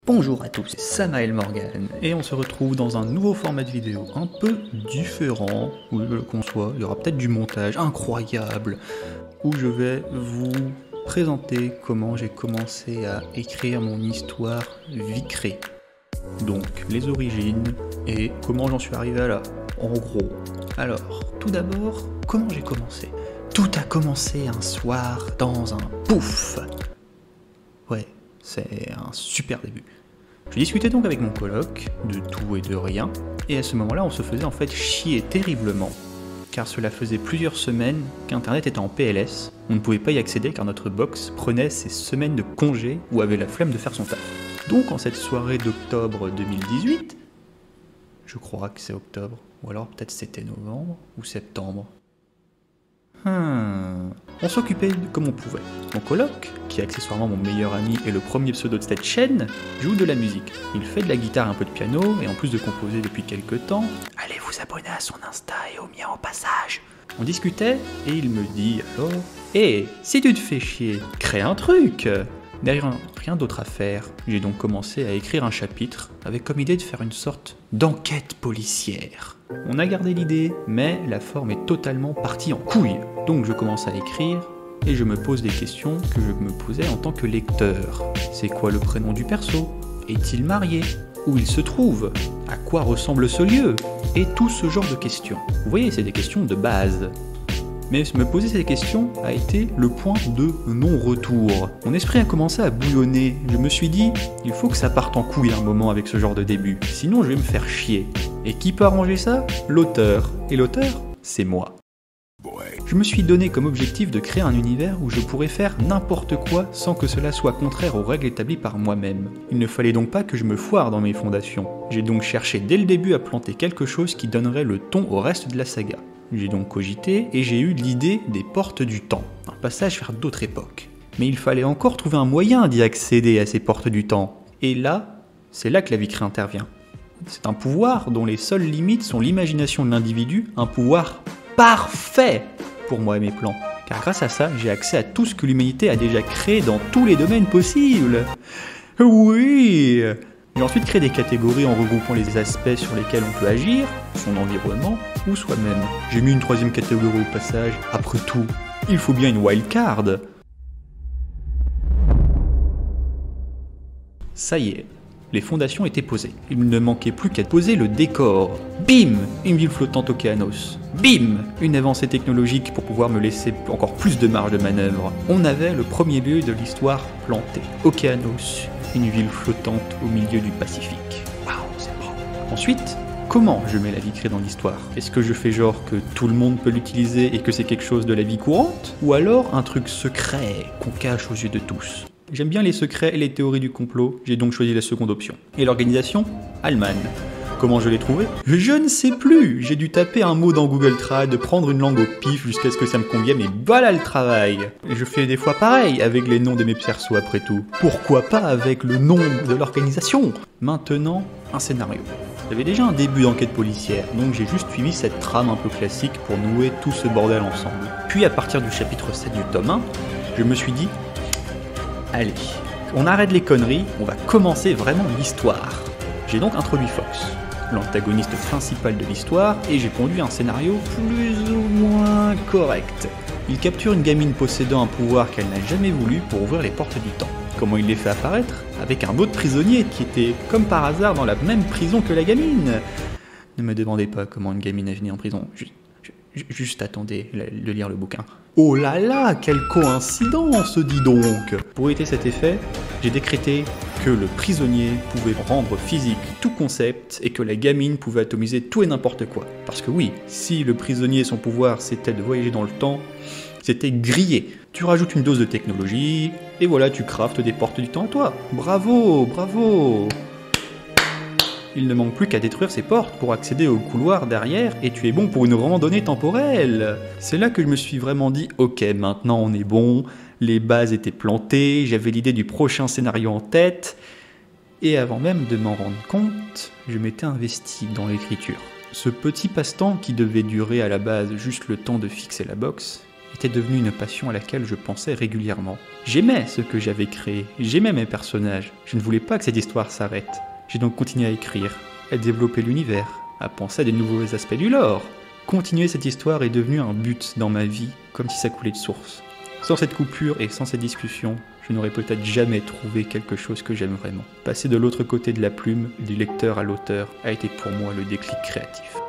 Bonjour à tous, c'est Samael Morgan et on se retrouve dans un nouveau format de vidéo un peu différent, oui je le conçois, il y aura peut-être du montage incroyable où je vais vous présenter comment j'ai commencé à écrire mon histoire Vicré. Donc les origines et comment j'en suis arrivé à là, en gros. Alors, tout d'abord, comment j'ai commencé? Tout a commencé un soir dans un pouf. Ouais, c'est un super début. Je discutais donc avec mon coloc de tout et de rien, et à ce moment-là on se faisait en fait chier terriblement, car cela faisait plusieurs semaines qu'Internet était en PLS, on ne pouvait pas y accéder car notre box prenait ses semaines de congé ou avait la flemme de faire son taf. Donc en cette soirée d'octobre 2018, je crois que c'est octobre, ou alors peut-être c'était novembre ou septembre. On s'occupait comme on pouvait. Mon coloc, qui est accessoirement mon meilleur ami et le premier pseudo de cette chaîne, joue de la musique. Il fait de la guitare, un peu de piano, et en plus de composer depuis quelques temps, allez vous abonner à son Insta et au mien en passage. On discutait, et il me dit alors, si tu te fais chier, crée un truc. Derrière rien d'autre à faire, j'ai donc commencé à écrire un chapitre avec comme idée de faire une sorte d'enquête policière. On a gardé l'idée, mais la forme est totalement partie en couille. Donc je commence à écrire et je me pose des questions que je me posais en tant que lecteur. C'est quoi le prénom du perso? Est-il marié? Où il se trouve? À quoi ressemble ce lieu? Et tout ce genre de questions. Vous voyez, c'est des questions de base. Mais me poser ces questions a été le point de non-retour. Mon esprit a commencé à bouillonner. Je me suis dit, il faut que ça parte en couille un moment avec ce genre de début. Sinon, je vais me faire chier. Et qui peut arranger ça? L'auteur. Et l'auteur, c'est moi. Je me suis donné comme objectif de créer un univers où je pourrais faire n'importe quoi sans que cela soit contraire aux règles établies par moi-même. Il ne fallait donc pas que je me foire dans mes fondations. J'ai donc cherché dès le début à planter quelque chose qui donnerait le ton au reste de la saga. J'ai donc cogité et j'ai eu l'idée des portes du temps, un passage vers d'autres époques. Mais il fallait encore trouver un moyen d'y accéder à ces portes du temps. Et là, c'est là que la Vicré intervient. C'est un pouvoir dont les seules limites sont l'imagination de l'individu, un pouvoir parfait pour moi et mes plans. Car grâce à ça, j'ai accès à tout ce que l'humanité a déjà créé dans tous les domaines possibles. Oui! J'ai ensuite créé des catégories en regroupant les aspects sur lesquels on peut agir, son environnement ou soi-même. J'ai mis une troisième catégorie au passage. Après tout, il faut bien une wildcard. Ça y est, les fondations étaient posées. Il ne manquait plus qu'à poser le décor. Bim! Une ville flottante Océanos. Bim! Une avancée technologique pour pouvoir me laisser encore plus de marge de manœuvre. On avait le premier lieu de l'histoire planté. Océanos, une ville flottante au milieu du Pacifique. Waouh, c'est propre. Ensuite, comment je mets la Vicré dans l'histoire? Est-ce que je fais genre que tout le monde peut l'utiliser et que c'est quelque chose de la vie courante? Ou alors un truc secret qu'on cache aux yeux de tous? J'aime bien les secrets et les théories du complot, j'ai donc choisi la seconde option. Et l'organisation? Allemagne. Comment je l'ai trouvé? Je ne sais plus. J'ai dû taper un mot dans Google Trad, prendre une langue au pif jusqu'à ce que ça me convienne, mais voilà le travail. Et je fais des fois pareil avec les noms de mes persos après tout. Pourquoi pas avec le nom de l'organisation? Maintenant, un scénario. J'avais déjà un début d'enquête policière, donc j'ai juste suivi cette trame un peu classique pour nouer tout ce bordel ensemble. Puis à partir du chapitre 7 du tome 1, je me suis dit, allez, on arrête les conneries, on va commencer vraiment l'histoire. J'ai donc introduit Fox, l'antagoniste principal de l'histoire, et j'ai conduit un scénario plus ou moins correct. Il capture une gamine possédant un pouvoir qu'elle n'a jamais voulu pour ouvrir les portes du temps. Comment il les fait apparaître? Avec un autre prisonnier qui était, comme par hasard, dans la même prison que la gamine. Ne me demandez pas comment une gamine est venue en prison. Juste attendez de lire le bouquin. Oh là là, quelle coïncidence, dis donc! Pour éviter cet effet, j'ai décrété que le prisonnier pouvait rendre physique tout concept et que la gamine pouvait atomiser tout et n'importe quoi. Parce que oui, si le prisonnier son pouvoir c'était de voyager dans le temps, c'était grillé. Tu rajoutes une dose de technologie, et voilà, tu craftes des portes du temps à toi. Bravo, bravo! Il ne manque plus qu'à détruire ces portes pour accéder au couloir derrière et tu es bon pour une randonnée temporelle. C'est là que je me suis vraiment dit, ok, maintenant on est bon, les bases étaient plantées, j'avais l'idée du prochain scénario en tête, et avant même de m'en rendre compte, je m'étais investi dans l'écriture. Ce petit passe-temps qui devait durer à la base juste le temps de fixer la box, était devenue une passion à laquelle je pensais régulièrement. J'aimais ce que j'avais créé, j'aimais mes personnages, je ne voulais pas que cette histoire s'arrête. J'ai donc continué à écrire, à développer l'univers, à penser à de nouveaux aspects du lore. Continuer cette histoire est devenu un but dans ma vie, comme si ça coulait de source. Sans cette coupure et sans cette discussion, je n'aurais peut-être jamais trouvé quelque chose que j'aime vraiment. Passer de l'autre côté de la plume, du lecteur à l'auteur, a été pour moi le déclic créatif.